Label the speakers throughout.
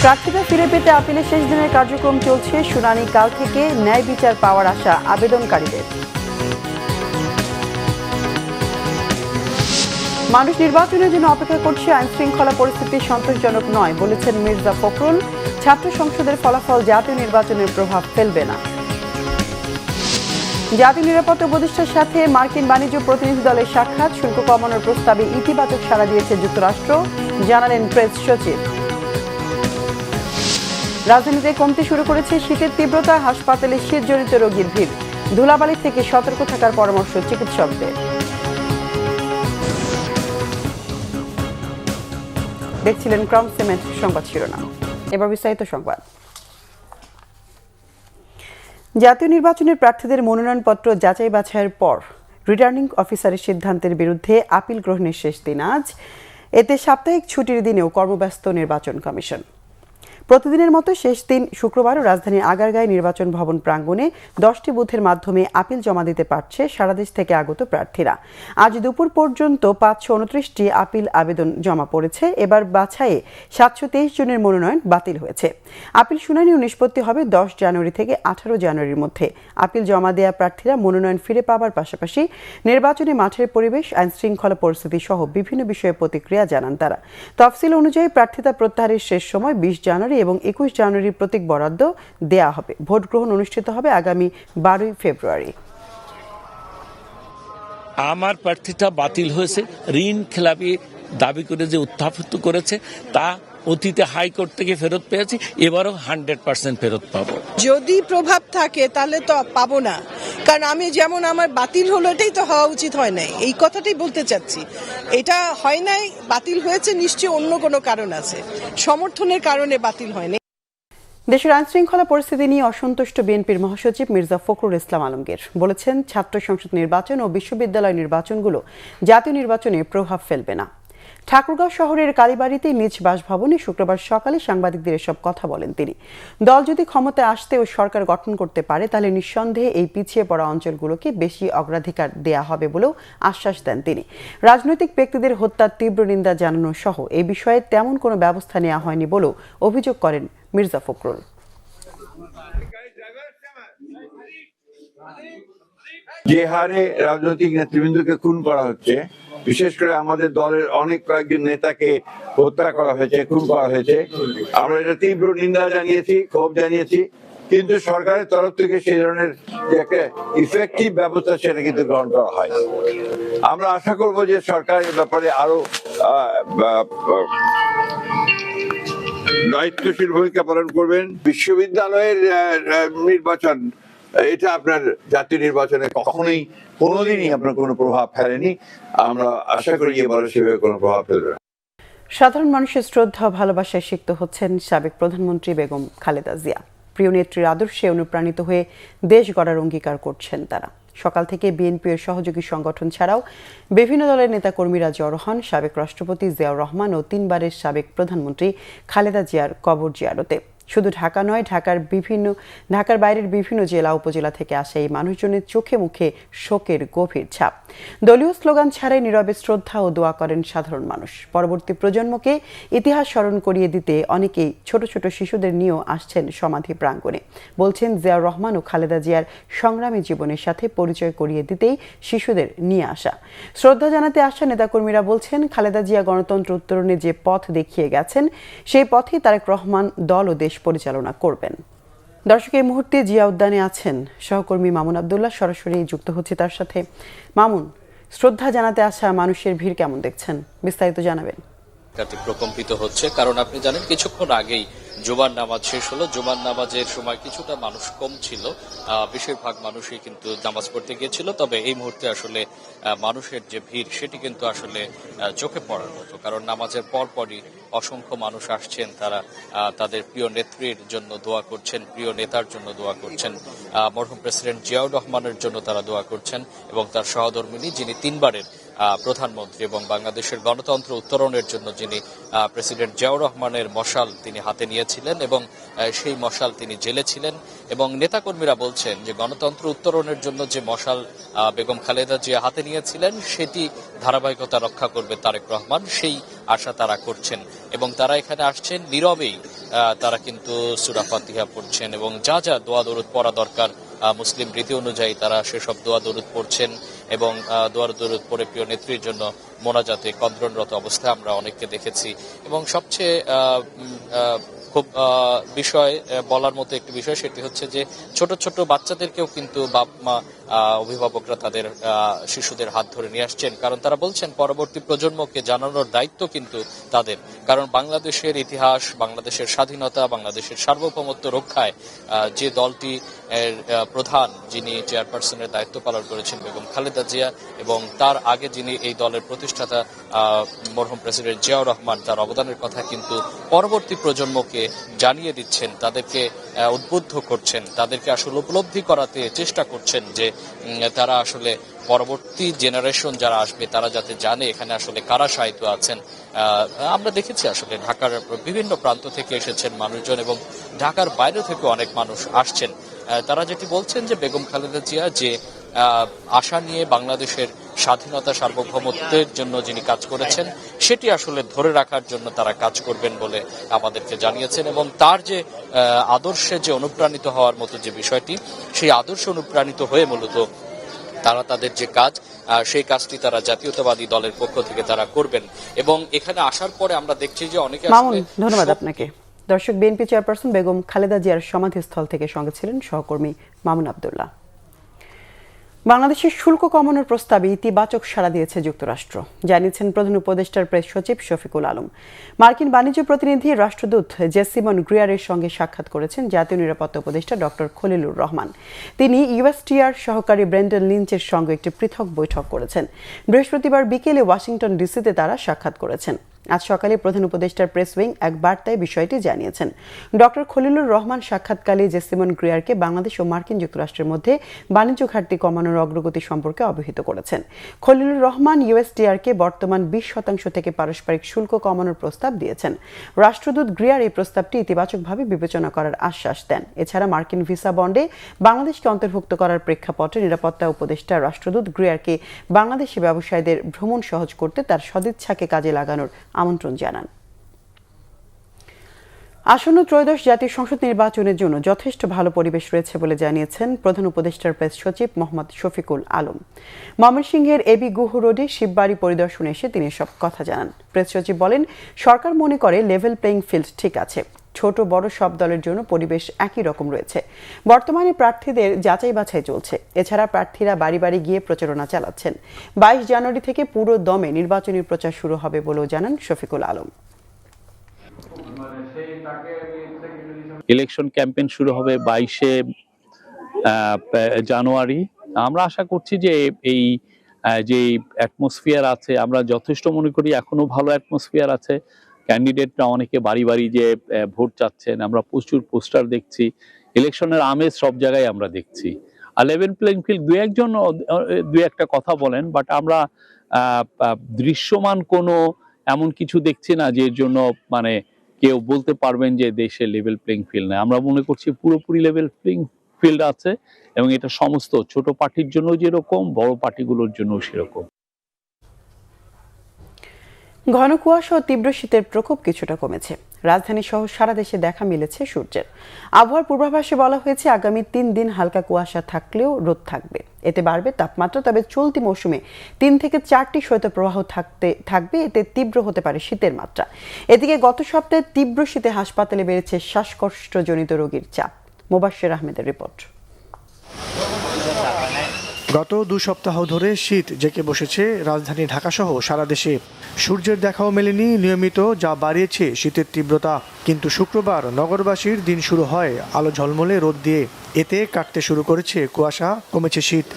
Speaker 1: প্রার্থীতা ফিরে পেতে আপিলের শেষ দিনের কার্যক্রম চলছে। শুনানি কাল থেকে ন্যায় বিচার পাওয়ার আশা আবেদনকারীদের। মানুষ নির্বাচনের জন্য অপেক্ষা করছে, আইন শৃঙ্খলা পরিস্থিতি সন্তোষজনক নয় বলেছেন মির্জা ফখরুল। ছাত্র সংসদের ফলাফল জাতীয় নির্বাচনের প্রভাব ফেলবে না। জাতীয় নিরাপত্তা উপদেষ্টার সাথে মার্কিন বাণিজ্য প্রতিনিধি দলের সাক্ষাৎ, শুল্ক কমানোর প্রস্তাবে ইতিবাচক সাড়া দিয়েছে যুক্তরাষ্ট্র, জানালেন প্রেস সচিব। রাজধানীতে কমতে শুরু করেছে শীতের তীব্রতা, হাসপাতালে শীতজনিত রোগীর ভিড়। ধুলাবালি থেকে সতর্ক থাকার পরামর্শ চিকিৎসকদের। দেখছিলেন ক্রম সিমেন্ট সংবাদ শিরোনাম, এবার বিস্তারিত সংবাদ। জাতীয় নির্বাচনের প্রার্থীদের মনোনয়নপত্র যাচাই বাছাইয়ের পর রিটার্নিং অফিসারের সিদ্ধান্তের বিরুদ্ধে আপিল গ্রহণের শেষ দিন আজ। এতে সাপ্তাহিক ছুটির দিনেও কর্মব্যস্ত নির্বাচন কমিশন। প্রতিদিনের মতো শেষ দিন শুক্রবারও রাজধানীর আগারগাঁও নির্বাচন ভবন প্রাঙ্গণে 10টি বুথের মাধ্যমে আপিল জমা দিতে পারছে সারা দেশ থেকে আগত প্রার্থীরা। আজ দুপুর পর্যন্ত 529টি আপিল আবেদন জমা পড়েছে। এবার বাছাইয়ে 723 জনের মনোনয়ন বাতিল হয়েছে। আপিল শুনানি ও নিষ্পত্তি হবে 10 জানুয়ারি থেকে 18 জানুয়ারির মধ্যে। আপিল জমা দেওয়া প্রার্থীরা মনোনয়ন ফিরে পাওয়ার পাশাপাশি নির্বাচনী মাঠের পরিবেশ, আইন শৃঙ্খলা পরিস্থিতি সহ বিভিন্ন বিষয়ে প্রতিক্রিয়া জানান তারা। তফসিল অনুযায়ী প্রার্থিতা প্রত্যাহারের শেষ সময় 20 জানুয়ারি এবং 21 জানুয়ারির প্রতীক বরাদ্দ দেয়া হবে। ভোট গ্রহণ অনুষ্ঠিত হবে আগামী 12 ফেব্রুয়ারি।
Speaker 2: আমার প্রার্থীটা বাতিল হয়েছে, ঋণ খেলাপি দাবি করে যে উত্থাপিত করেছে তা অতীতে হাইকোর্ট থেকে ফেরত পেয়েছি, এবারও 100% ফেরত পাবো।
Speaker 3: যদি প্রভাব থাকে তাহলে তো পাবো না, কারণ আমি যেমন আমার বাতিল হলো এটাই তো হওয়া উচিত হয় নাই, এই কথাটাই বলতে চাচ্ছি। এটা হয় নাই, বাতিল হয়েছে, নিশ্চয়ই অন্য কোনো কারণ আছে, সমর্থনের কারণে বাতিল হয়নি।
Speaker 1: দেশের আইন শৃঙ্খলা পরিস্থিতি নিয়ে অসন্তুষ্ট বিএনপির মহাসচিব মির্জা ফখরুল ইসলাম আলমগীর বলেছেন, ছাত্র সংসদ নির্বাচন ও বিশ্ববিদ্যালয় নির্বাচনগুলো জাতীয় নির্বাচনে প্রভাব ফেলবে না। ঠাকুরগাঁও শহরের কালীবাড়িতে নিজ বাসভবনে শুক্রবার সকালে সাংবাদিকদের এসব কথা বলেন তিনি। দল যদি ক্ষমতায় আসতে ও সরকার গঠন করতে পারে তাহলে নিঃসন্দেহে এই পিছিয়ে পড়া অঞ্চলগুলোকে বেশি অগ্রাধিকার দেয়া হবে বলেও আশ্বাস দেন তিনি। রাজনৈতিক ব্যক্তিদের হত্যার তীব্র নিন্দা জানানো সহ এই বিষয়ে তেমন কোনো ব্যবস্থা নেওয়া হয়নি বলেও অভিযোগ করেন মির্জা ফখরুল।
Speaker 4: যে হারে রাজনৈতিক নেতৃবৃন্দকে খুন করা হচ্ছে, বিশেষ করে আমাদের দলের অনেক কয়েকজন নেতাকে হত্যা করা হয়েছে, খুন করা হয়েছে, আমরা এটা তীব্র নিন্দা জানিয়েছি, ক্ষোভ জানিয়েছি, কিন্তু সরকারের তরফ থেকে সেই ধরনের যে একটা ইফেক্টিভ ব্যবস্থা সেটা কিন্তু গ্রহণ করা হয়। আমরা আশা করব যে সরকার এ ব্যাপারে আরো দায়িত্বশীল ভূমিকা পালন করবেন। বিশ্ববিদ্যালয়ের নির্বাচন, এটা আপনার জাতীয় নির্বাচনে কখনোই কোনোদিনই আপনার কোনো প্রভাব ফেলেনি। আমরা আশা করি এবারে সেভাবে কোনো প্রভাব ফেলবে না।
Speaker 1: সাধারণ মানুষের শ্রদ্ধা ও ভালোবাসায় সিক্ত হচ্ছেন সাবেক প্রধানমন্ত্রী বেগম খালেদা জিয়া। প্রিয় নেত্রীর আদর্শে অনুপ্রাণিত হয়ে দেশ গড়ার অঙ্গীকার করছেন তারা। সকাল থেকে বিএনপি এর সহযোগী সংগঠন ছাড়াও বিভিন্ন দলের নেতাকর্মীরা জড়ো হন সাবেক রাষ্ট্রপতি জিয়াউর রহমান ও 3 বারের সাবেক প্রধানমন্ত্রী খালেদা জিয়ার কবর জিয়ারতে। শুধু ঢাকা নয়, ঢাকার বাইরের বিভিন্ন জেলা উপজেলা থেকে আসা এই মানুষজনের চোখে মুখে শোকের গভীর ছাপ। দলীয় স্লোগান ছাড়াই নীরবে শ্রদ্ধা ও দোয়া করেন সাধারণ মানুষ। পরবর্তী প্রজন্মকে ইতিহাস স্মরণ করিয়ে দিতে অনেকেই ছোট ছোট শিশুদের নিয়েও আসছেন সমাধি প্রাঙ্গণে। বলছেন, জিয়াউর রহমান ও খালেদা জিয়ার সংগ্রামী জীবনের সাথে পরিচয় করিয়ে দিতেই শিশুদের নিয়ে আসা। শ্রদ্ধা জানাতে আসা নেতাকর্মীরা বলছেন, খালেদা জিয়া গণতন্ত্র উত্তরণে যে পথ দেখিয়ে গেছেন সেই পথেই তারেক রহমান দল ও দেশ পরিচালনা করবেন। দর্শক, এই মুহূর্তে জিয়া উদ্যানে আছেন সহকর্মী মামুন আব্দুল্লাহ, সরাসরি যুক্ত হচ্ছে তার সাথে। মামুন, শ্রদ্ধা জানাতে আসা মানুষের ভিড় কেমন দেখছেন, বিস্তারিত জানাবেন।
Speaker 5: প্রকম্পিত হচ্ছে, কারণ আপনি জানেন কিছুক্ষণ আগেই জুমার নামাজ শেষ হলো। জুমার নামাজের সময় কিছুটা মানুষ কম ছিল, বেশিরভাগ মানুষই কিন্তু নামাজ পড়তে গিয়েছিল। তবে এই মুহূর্তে আসলে মানুষের যে ভিড় সেটি কিন্তু আসলে চোখে পড়ার মতো, কারণ নামাজের পরপরই অসংখ্য মানুষ আসছেন। তারা তাদের প্রিয় নেত্রীর জন্য দোয়া করছেন, প্রিয় নেতার জন্য দোয়া করছেন, মরহুম প্রেসিডেন্ট জিয়াউর রহমানের জন্য তারা দোয়া করছেন এবং তার সহধর্মিণী যিনি 3 বারের প্রধানমন্ত্রী এবং বাংলাদেশের গণতন্ত্র উত্তরণের জন্য যিনি প্রেসিডেন্ট জিয়াউর রহমানের মশাল তিনি হাতে নিয়েছিলেন এবং সেই মশাল তিনি জ্বেলেছিলেন। এবং নেতাকর্মীরা বলছেন যে গণতন্ত্র উত্তরণের জন্য যে মশাল বেগম খালেদা জিয়া হাতে নিয়েছিলেন সেটি ধারাবাহিকতা রক্ষা করবে তারেক রহমান। সেই আশা তারা করছেন এবং তারা এখানে আসছেন নীরবেই। তারা কিন্তু সূরা ফাতিহা পড়ছেন এবং যা যা দোয়া দরুদ পড়া দরকার মুসলিম রীতি অনুযায়ী তারা সেসব দোয়া দরুদ পড়ছেন এবং দোয়া দরুদ পড়ে প্রিয় নেত্রীর জন্য মোনাজাতে কদরণরত অবস্থায় আমরা অনেককে দেখেছি। এবং সবচেয়ে খুব বিষয় বলার মতো একটি বিষয়, সেটি হচ্ছে যে ছোট ছোট বাচ্চাদেরকেও কিন্তু বাপ মা অভিভাবকরা তাদের শিশুদের হাত ধরে নিয়ে আসছেন, কারণ তারা বলছেন পরবর্তী প্রজন্মকে জানানোর দায়িত্ব কিন্তু তাদের। কারণ বাংলাদেশের ইতিহাস, বাংলাদেশের স্বাধীনতা, বাংলাদেশের সার্বভৌমত্ব রক্ষায় যে দলটি প্রধান, যিনি চেয়ারপারসনের দায়িত্ব পালন করেছেন বেগম খালেদা জিয়া, এবং তার আগে যিনি এই দলের প্রতিষ্ঠাতা মরহুম প্রেসিডেন্ট জিয়াউর রহমান, তার অবদানের কথা কিন্তু পরবর্তী প্রজন্মকে জানিয়ে দিচ্ছেন, তাদেরকে উদ্বুদ্ধ করছেন, তাদেরকে আসলে উপলব্ধি করাতে চেষ্টা করছেন যে তারা আসলে পরবর্তী জেনারেশন যারা আসবে তারা যাতে জানে এখানে আসলে কারা সাহিত্য আছেন। আমরা দেখেছি আসলে ঢাকার বিভিন্ন প্রান্ত থেকে এসেছেন মানুষজন এবং ঢাকার বাইরে থেকে অনেক মানুষ আসছেন। তারা যেটি বলছেন যে বেগম খালেদা জিয়া যে আশা নিয়ে বাংলাদেশের স্বাধীনতা সার্বভৌমত্বের জন্য যিনি কাজ করেছেন সেটি আসলে ধরে রাখার জন্য তারা কাজ করবেন বলে আমাদেরকে জানিয়েছেন, এবং তার যে আদর্শে যে অনুপ্রাণিত হওয়ার মতো যে বিষয়টি, সেই আদর্শ অনুপ্রাণিত হয়ে মূলত তারা তাদের যে কাজ সেই কাজটি তারা জাতীয়তাবাদী দলের পক্ষ থেকে তারা করবেন। এবং এখানে আসার পরে আমরা দেখছি যে অনেকে
Speaker 1: ধন্যবাদ আপনাকে। দর্শক, বিএনপি চেয়ারপারসন বেগম খালেদা জিয়ার সমাধিস্থল থেকে সঙ্গে ছিলেন সহকর্মী মামুন আব্দুল্লাহ। বাংলাদেশের শুল্ক কমানোর প্রস্তাবে ইতিবাচক সাড়া দিয়েছে যুক্তরাষ্ট্র, জানিয়েছেন প্রধান উপদেষ্টার প্রেস সচিব শফিকুল আলম। মার্কিন বাণিজ্য প্রতিনিধি রাষ্ট্রদূত জেসিমন গ্রিয়ারের সঙ্গে সাক্ষাৎ করেছেন জাতীয় নিরাপত্তা উপদেষ্টা ডক্টর খলিলুর রহমান। তিনি ইউএসটিআর সহকারী ব্রেন্ডন লিঞ্চের সঙ্গে একটি পৃথক বৈঠক করেছেন। বৃহস্পতিবার বিকেলে ওয়াশিংটন ডিসিতে তারা সাক্ষাৎ করেছেন। আজ সকালে প্রধান উপদেষ্টার প্রেস উইং এক বার্তায় বিষয়টি জানিয়েছেন। ডক্টর খলিলুর রহমান সাক্ষাৎকালে জেসিমন গ্রিয়ারকে বাংলাদেশ ও মার্কিন যুক্তরাষ্ট্রের মধ্যে বাণিজ্য ঘাটতি কমানোর অগ্রগতি সম্পর্কে অবহিত করেছেন। খলিলুর রহমান ইউএসটিআরকে বর্তমান 20% থেকে পারস্পরিক শুল্ক কমানোর প্রস্তাব দিয়েছেন। রাষ্ট্রদূত গ্রিয়ার এই প্রস্তাবটি ইতিবাচকভাবে বিবেচনা করার আশ্বাস দেন। এছাড়া মার্কিন ভিসা বন্ডে বাংলাদেশকে অন্তর্ভুক্ত করার প্রেক্ষাপটে নিরাপত্তা উপদেষ্টা রাষ্ট্রদূত গ্রিয়ারকে বাংলাদেশি ব্যবসায়ীদের ভ্রমণ সহজ করতে তার সদিচ্ছাকে কাজে লাগানোর আমন্ত্রণ জানান। আসন্ন ত্রয়োদশ জাতীয় সংসদ নির্বাচনের জন্য যথেষ্ট ভালো পরিবেশ রয়েছে বলে জানিয়েছেন প্রধান উপদেষ্টার প্রেস সচিব মোহাম্মদ শফিকুল আলম। ময়মনসিংহের এবি গুহ রোডে শিববাড়ি পরিদর্শনে এসে তিনি সব কথা জানান। প্রেস সচিব বলেন, সরকার মনে করে লেভেল প্লেইং ফিল্ড ঠিক আছে, ছোট বড় সব দলের জন্য পরিবেশ একই রকম রয়েছে। বর্তমানে প্রার্থীদের যাচাই বাছাই চলছে। এছাড়া প্রার্থীরা বাড়ি বাড়ি গিয়ে প্রচারণা চালাচ্ছেন। 22 জানুয়ারি থেকে পুরো দমে নির্বাচনী প্রচার শুরু হবে বলেও জানান শফিকুল আলম।
Speaker 6: ইলেকশন ক্যাম্পেইন শুরু হবে 22 জানুয়ারি। আমরা আশা করছি যে এই যে অ্যাটমসফিয়ার আছে, আমরা যথেষ্ট মনে করি এখনো ভালো অ্যাটমসফিয়ার আছে। ক্যান্ডিডেটরা অনেকে বাড়ি বাড়ি যে ভোট চাচ্ছেন, আমরা প্রচুর পোস্টার দেখছি, ইলেকশনের আমেজ সব জায়গায় আমরা দেখছি। আর লেভেল প্লেইং ফিল্ড দু একটা কথা বলেন, বাট আমরা দৃশ্যমান কোনো এমন কিছু দেখছি না যে জন্য মানে কেউ বলতে পারবেন যে দেশে লেভেল প্লেইং ফিল্ড নেই। আমরা মনে করছি পুরোপুরি লেভেল প্লেইং ফিল্ড আছে, এবং এটা সমস্ত ছোট পার্টির জন্য যেরকম, বড় পার্টিগুলোর জন্য সেরকম।
Speaker 1: ঘন কুয়াশা ও তীব্র শীতের প্রকোপ কিছুটা কমেছে। রাজধানী সহ সারা দেশে দেখা মিলেছে সূর্যের। আবহাওয়ার পূর্বাভাসে বলা হয়েছে আগামী 3 দিন হালকা কুয়াশা থাকলেও রোদ থাকবে, এতে বাড়বে তাপমাত্রা। তবে চলতি মৌসুমে 3 থেকে 4টি শৈত্যপ্রবাহ থাকবে, এতে তীব্র হতে পারে শীতের মাত্রা। এদিকে গত সপ্তাহে তীব্র শীতে হাসপাতালে বেড়েছে শ্বাসকষ্টজনিত রোগীর চাপ। মোবাশ্বের আহমেদের রিপোর্ট।
Speaker 7: গত 2 সপ্তাহ ধরে শীত জেঁকে বসেছে রাজধানী ঢাকাসহ সারা দেশে। সূর্যের দেখাও মেলেনি নিয়মিত, যা বাড়িয়েছে শীতের তীব্রতা। কিন্তু শুক্রবার নগরবাসীর দিন শুরু হয় আলো ঝলমলে রোদ দিয়ে। এতে কাটতে শুরু করেছে কুয়াশা, কমেছে শীত।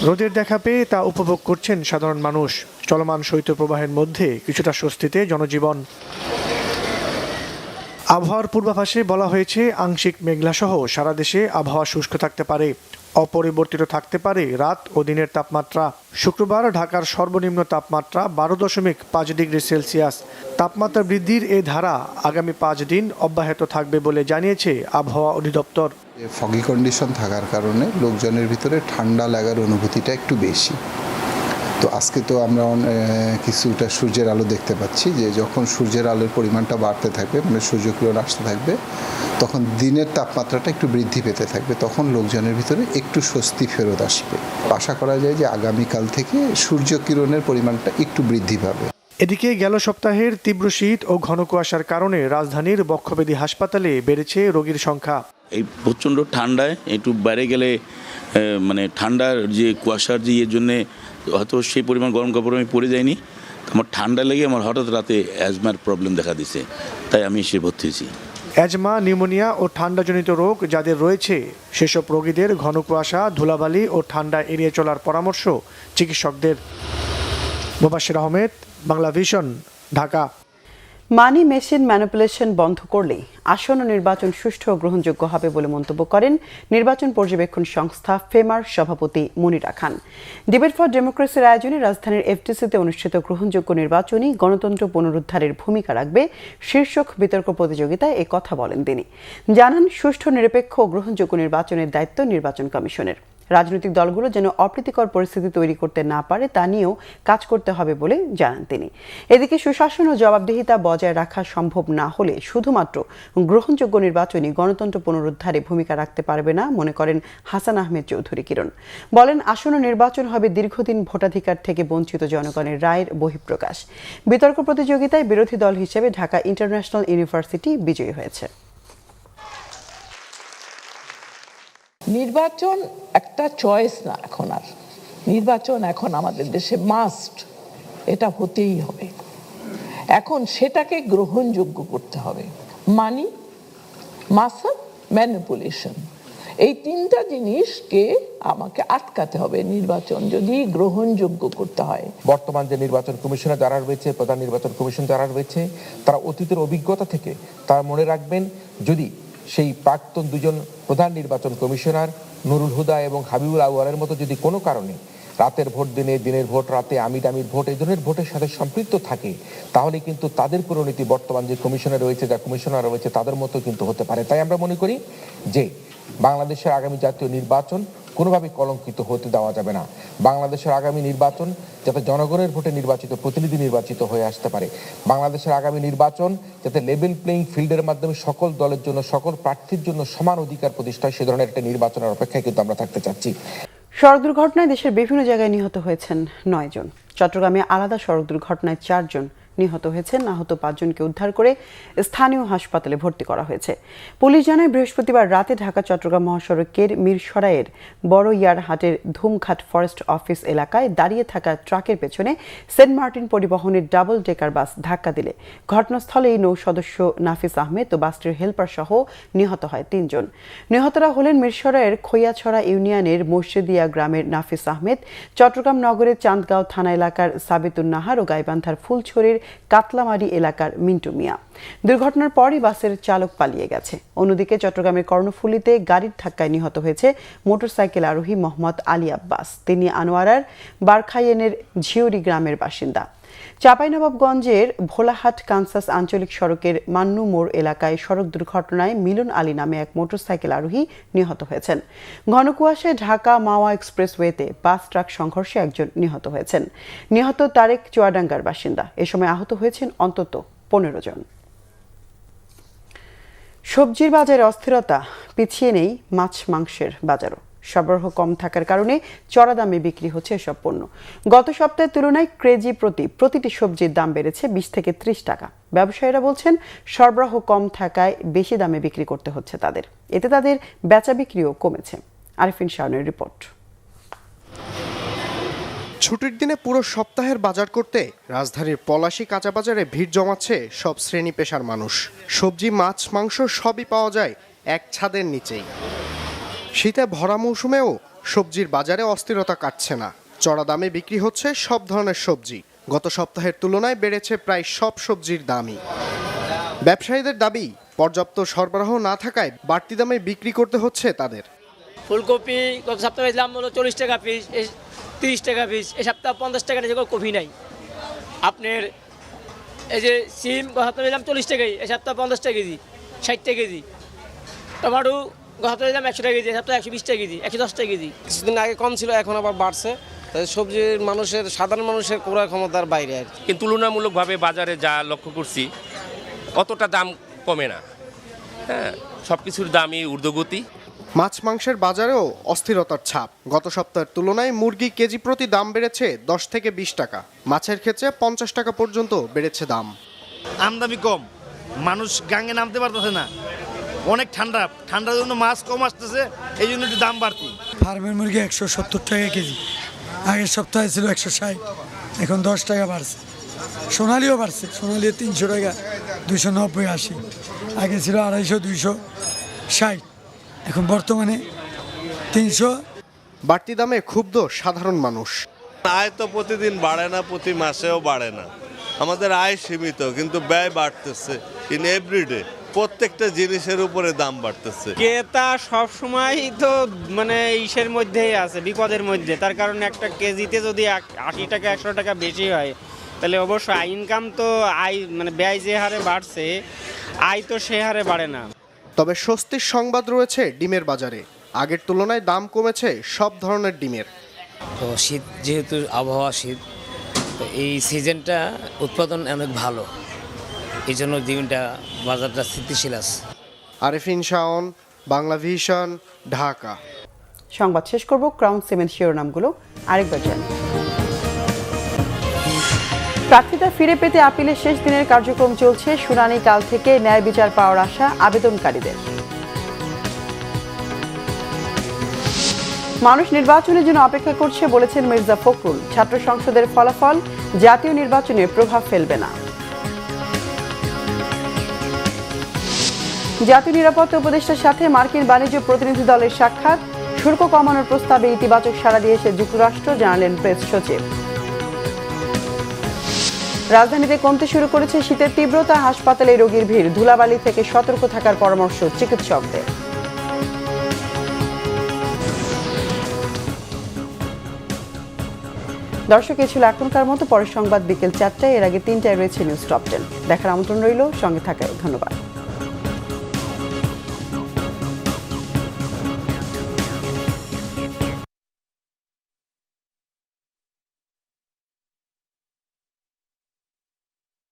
Speaker 7: রোদের দেখা পেয়ে তা উপভোগ করছেন সাধারণ মানুষ। চলমান শৈত্যপ্রবাহের মধ্যে কিছুটা স্বস্তিতে জনজীবন। আবহাওয়ার পূর্বাভাসে বলা হয়েছে আংশিক মেঘলাসহ সারা দেশে আবহাওয়া শুষ্ক থাকতে পারে, অপরিবর্তিত থাকতে পারে রাত ও দিনের তাপমাত্রা। শুক্রবার ঢাকার সর্বনিম্ন তাপমাত্রা 12.5 ডিগ্রি সেলসিয়াস। তাপমাত্রা বৃদ্ধির এ ধারা আগামী 5 দিন অব্যাহত থাকবে বলে জানিয়েছে আবহাওয়া অধিদপ্তর।
Speaker 8: ফগি কন্ডিশন থাকার কারণে লোকজনের ভিতরে ঠান্ডা লাগার অনুভূতিটা একটু বেশি। তো আজকে তো আমরা কিছুটা সূর্যের আলো দেখতে পাচ্ছি, যে যখন সূর্যের আলোর পরিমাণটা বাড়তে থাকবে, মানে সূর্যকিরণ আসতে থাকবে, তখন দিনের তাপমাত্রাটা একটু বৃদ্ধি পেতে থাকবে, তখন লোকজনের ভিতরে একটু স্বস্তি ফেরত আসবে। আশা করা যায় যে আগামীকাল থেকে সূর্যকিরণের পরিমাণটা একটু বৃদ্ধি পাবে।
Speaker 7: এদিকে গেল সপ্তাহের তীব্র শীত ও ঘন কুয়াশার কারণে রাজধানীর বক্ষব্যাধি হাসপাতালে বেড়েছে রোগীর সংখ্যা।
Speaker 9: এই প্রচণ্ড ঠান্ডায় একটু বাইরে গেলে মানে ঠান্ডার যে কুয়াশার যে ইয়ের জন্যে হয়তো সেই পরিমাণ গরম কাপড় আমি পরে যাইনি, আমার ঠান্ডা লেগে আমার হঠাৎ রাতে অ্যাজমার প্রবলেম দেখা দিছে, তাই আমি এসে ভর্তি হয়েছি।
Speaker 7: অ্যাজমা, নিউমোনিয়া ও ঠান্ডাজনিত রোগ যাদের রয়েছে সেসব রোগীদের ঘন কুয়াশা, ধুলাবালি ও ঠান্ডা এড়িয়ে চলার পরামর্শ চিকিৎসকদের। মুবাশির আহমেদ, বাংলা ভিশন, ঢাকা।
Speaker 1: মানি মেশিন ম্যানিপুলেশন বন্ধ করলেই আসন্ন নির্বাচন সুষ্ঠু ও গ্রহণযোগ্য হবে বলে মন্তব্য করেন নির্বাচন পর্যবেক্ষণ সংস্থা ফেমার সভাপতি মুনিরা খান। ডিবেট ফর ডেমোক্রেসির আয়োজনে রাজধানীর এফডিসিতে অনুষ্ঠিত গ্রহণযোগ্য নির্বাচনী গণতন্ত্র পুনরুদ্ধারের ভূমিকা রাখবে শীর্ষক বিতর্ক প্রতিযোগিতায় এ কথা বলেন তিনি। জানান, সুষ্ঠু, নিরপেক্ষ ও গ্রহণযোগ্য নির্বাচনের দায়িত্ব নির্বাচন কমিশনের। রাজনৈতিক দলগুলো যেন অপ্রীতিকর পরিস্থিতি তৈরি করতে না পারে তা নিয়েও কাজ করতে হবে বলে জানান তিনি। এদিকে সুশাসন ও জবাবদিহিতা বজায় রাখা সম্ভব না হলে শুধুমাত্র গ্রহণযোগ্য নির্বাচনী গণতন্ত্র পুনরুদ্ধারে ভূমিকা রাখতে পারবে না মনে করেন হাসান আহমেদ চৌধুরী কিরণ। বলেন, আসন্ন নির্বাচন হবে দীর্ঘদিন ভোটাধিকার থেকে বঞ্চিত জনগণের রায়ের বহিঃপ্রকাশ। বিতর্ক প্রতিযোগিতায় বিরোধী দল হিসেবে ঢাকা ইন্টারন্যাশনাল ইউনিভার্সিটি বিজয়ী হয়েছে।
Speaker 10: নির্বাচন একটা চয়েস না, এখন আর নির্বাচন এখন আমাদের দেশে মাস্ট, এটা হতেই হবে। এখন সেটাকে গ্রহণযোগ্য করতে হবে। মানি, মাসাল, ম্যানিপুলেশন, এই তিনটা জিনিসকে আমাকে আটকাতে হবে নির্বাচন যদি গ্রহণযোগ্য করতে হয়।
Speaker 11: বর্তমান যে নির্বাচন কমিশনার যারা রয়েছে, প্রধান নির্বাচন কমিশন যারা রয়েছে, তারা অতীতের অভিজ্ঞতা থেকে তারা মনে রাখবেন, যদি সেই প্রাক্তন দুজন প্রধান নির্বাচন কমিশনার নুরুল হুদা এবং হাবিবুল আউয়ালের মতো যদি কোনো কারণে রাতের ভোট দিনে, দিনের ভোট রাতে, আমির ভোট, এই ধরনের ভোটের সাথে সম্পৃক্ত থাকে, তাহলে কিন্তু তাদের পরিণতি বর্তমান যে কমিশনার রয়েছে, যা কমিশনার রয়েছে, তাদের মতো কিন্তু হতে পারে। তাই আমরা মনে করি যে বাংলাদেশের আগামী জাতীয় নির্বাচন কোনোভাবে কলঙ্কিত হতে দেওয়া যাবে না। বাংলাদেশের আগামী নির্বাচন যাতে জনগণের ভোটে নির্বাচিত প্রতিনিধি নির্বাচিত হয়ে আসতে পারে। বাংলাদেশের আগামী নির্বাচন যাতে লেভেল প্লেইং ফিল্ডের মাধ্যমে সকল দলের জন্য, সকল প্রার্থীর জন্য সমান অধিকার প্রতিষ্ঠায়, সে ধরনের একটা নির্বাচনের অপেক্ষায় কিন্তু আমরা থাকতে চাচ্ছি।
Speaker 1: সড়ক দুর্ঘটনায় দেশের বিভিন্ন জায়গায় নিহত হয়েছেন 9 জন। চট্টগ্রামে আলাদা সড়ক দুর্ঘটনায় 4 জন নিহত হয়েছেন। আহত 5 জনকে উদ্ধার করে স্থানীয় হাসপাতালে ভর্তি করা হয়েছে। পুলিশ জানায়, বৃহস্পতিবার রাতে ঢাকা চট্টগ্রাম মহাসড়কের মিরসরাইয়ের বড় ইয়ারহাটের ধুমঘাট ফরেস্ট অফিস এলাকায় দাঁড়িয়ে থাকা ট্রাকের পেছনে সেন্ট মার্টিন পরিবহনের ডাবল ডেকার বাস ধাক্কা দিলে ঘটনাস্থলেই নৌ সদস্য নাফিস আহমেদ ও বাসটির হেলপার সহ নিহত হয় 3 জন। নিহতরা হলেন মিরসরাইয়ের খৈয়াছড়া ইউনিয়নের মসজিদিয়া গ্রামের নাফিস আহমেদ, চট্টগ্রাম নগরের চাঁদগাঁও থানা এলাকার সাবিতুন নাহার ও গাইবান্ধার ফুলছড়ির কাতলামারি এলাকার মিন্টু মিয়া। দুর্ঘটনার পরই বাসের চালক পালিয়ে গেছে। অন্যদিকে চট্টগ্রামের কর্ণফুলীতে গাড়ির ধাক্কায় নিহত হয়েছে মোটরসাইকেল আরোহী মোহাম্মদ আলী আব্বাস। তিনি আনোয়ারার বারখাইয়েনের ঝিউরি গ্রামের বাসিন্দা। চাঁপাইনবাবগঞ্জের ভোলাহাট কানসাস আঞ্চলিক সড়কের মান্নু মোড় এলাকায় সড়ক দুর্ঘটনায় মিলন আলী নামে এক মোটরসাইকেল আরোহী নিহত হয়েছেন। ঘন কুয়াশায় ঢাকা মাওয়া এক্সপ্রেসওয়েতে বাস ট্রাক সংঘর্ষে 1 জন নিহত হয়েছেন। নিহত তারেক চুয়াডাঙ্গার বাসিন্দা। এ সময় আহত হয়েছেন অন্তত 15 জন। সবজির বাজারে অস্থিরতা, পিছিয়ে নেই মাছ মাংসের বাজারও। সরবরাহ কম থাকার কারণে চড়া দামে বিক্রি হচ্ছে এসব পণ্য। গত সপ্তাহের তুলনায় কেজি প্রতিটি সবজির দাম বেড়েছে 20 থেকে 30 টাকা। ব্যবসায়ীরা বলছেন, সরবরাহ কম থাকায় বেশি দামে বিক্রি করতে হচ্ছে তাদের। এতে তাদের বেচা বিক্রিও কমেছে। আরিফিন শাওনের রিপোর্ট।
Speaker 12: ছুটির দিনে পুরো সপ্তাহের বাজার করতে রাজধানীর পলাশী কাঁচা বাজারে ভিড় জমাচ্ছে সব শ্রেণী পেশার মানুষ। সবজি, মাছ, মাংস সবই পাওয়া যায় এক ছাদের নিচেই। শীতে ভরা মৌসুমেও সবজির বাজারে অস্থিরতা কাটছে না। চড়া দামে বিক্রি হচ্ছে সব ধরনের সবজি। গত সপ্তাহের তুলনায় বেড়েছে প্রায় সব সবজির দামই। ব্যবসায়ীদের দাবি, পর্যাপ্ত সরবরাহ না থাকায় বাড়তি দামে বিক্রি করতে হচ্ছে তাদের।
Speaker 13: ফুলকপি গত সপ্তাহে দাম হলো 40 টাকা পিস, 30 টাকা পিস। এই সপ্তাহে 50 টাকা নিচে কপি নাই। আপনার এই যে সিম গত সপ্তাহে দাম 40 টাকাই, এই সপ্তাহে 50 টাকা কেজি, 60 টাকা কেজি। টমেটো গত সপ্তাহে দাম 100 টাকা কেজি, এই সপ্তাহে 120 টাকা কেজি, 110 টাকা কেজি।
Speaker 14: কিছুদিন আগে কম ছিল, এখন আবার বাড়ছে। তাই সবজি মানুষের সাধারণ মানুষের ক্রয় ক্ষমতার বাইরে আর কি।
Speaker 15: কিন্তু তুলনামূলকভাবে বাজারে যা লক্ষ্য করছি অতটা দাম কমে না, হ্যাঁ, সব কিছুর দামই ঊর্ধ্বগতি।
Speaker 12: মাছ মাংসের বাজারেও অস্থিরতার ছাপ। গত সপ্তাহের তুলনায় মুরগি কেজি প্রতি দাম বেড়েছে 10 থেকে 20 টাকা, মাছের ক্ষেত্রে 50 টাকা পর্যন্ত বেড়েছে দাম।
Speaker 16: আমদানি কম, মানুষ গাঙ্গে নামতে পারতেছে না, অনেক ঠান্ডার জন্য মাছ কম আসতেছে, এই জন্য একটু দাম বাড়তি।
Speaker 17: ফার্মের মুরগি 170 টাকা কেজি, আগের সপ্তাহে ছিল 160, এখন 10 টাকা বাড়ছে। সোনালিও বাড়ছে, সোনালি 300 টাকা, 290, 80, আগে ছিল 250, 260, এখন বর্তমানে 300।
Speaker 12: বাড়তি দামে ক্ষুব্ধ সাধারণ মানুষ।
Speaker 18: আয় তো প্রতিদিন বাড়ে না, প্রতি মাসেও বাড়ে না। আমাদের আয় সীমিত, কিন্তু ব্যয় বাড়তেছে ইন এভরিডে। প্রত্যেকটা জিনিসের উপরে দাম বাড়তেছে।
Speaker 19: ক্রেতা সবসময় তো মানে ইসের মধ্যেই আছে, বিপদের মধ্যে। তার কারণে একটা কেজিতে যদি 80 টাকা 100 টাকা বেশি হয়, তাহলে অবশ্যই ইনকাম তো মানে ব্যয় যে হারে বাড়ছে, আয় তো সে হারে বাড়ে না।
Speaker 12: তবে স্বস্তির সংবাদ রয়েছে ডিমের বাজারে। আগের তুলনায় দাম কমেছে সব ধরনের ডিমের।
Speaker 20: তো শীত, যেহেতু আবহাওয়া শীত, তো এই সিজনটা উৎপাদন অনেক ভালো, এই জন্য ডিমটা বাজারটা স্থিতিশীল আছে।
Speaker 12: আরেফিন শাওন, বাংলা ভিশন, ঢাকা।
Speaker 1: সংবাদ শেষ করব, ক্রাউন সিমেন্ট শিরোনামগুলো আরেকবার জানি। প্রার্থিতা ফিরে পেতে আপিলের শেষ দিনের কার্যক্রম চলছে। শুনানি কাল থেকে ন্যায় বিচার পাওয়ার আশা আবেদনকারীদের। মানুষ নির্বাচনের জন্য অপেক্ষা করছে বলেছেন মির্জা ফখরুল। ছাত্র সংসদের ফলাফল জাতীয় নির্বাচনে প্রভাব ফেলবে না। জাতীয় নিরাপত্তা উপদেষ্টার সাথে মার্কিন বাণিজ্য প্রতিনিধি দলের সাক্ষাৎ। শুল্ক কমানোর প্রস্তাবে ইতিবাচক সাড়া দিয়েছে যুক্তরাষ্ট্র, জানালেন প্রেস সচিব। রাজধানীতে কমতে শুরু করেছে শীতের তীব্রতা। হাসপাতালে রোগীর ভিড়, ধুলাবালি থেকে সতর্ক থাকার পরামর্শ চিকিৎসকদের। দর্শক, এই ছিল এখনকার মতো। পরের সংবাদ বিকেল 4টায়, এর আগে 3টায় রয়েছে নিউজ টপ 10। দেখার আমন্ত্রণ রইল, সঙ্গে থাকায় ধন্যবাদ।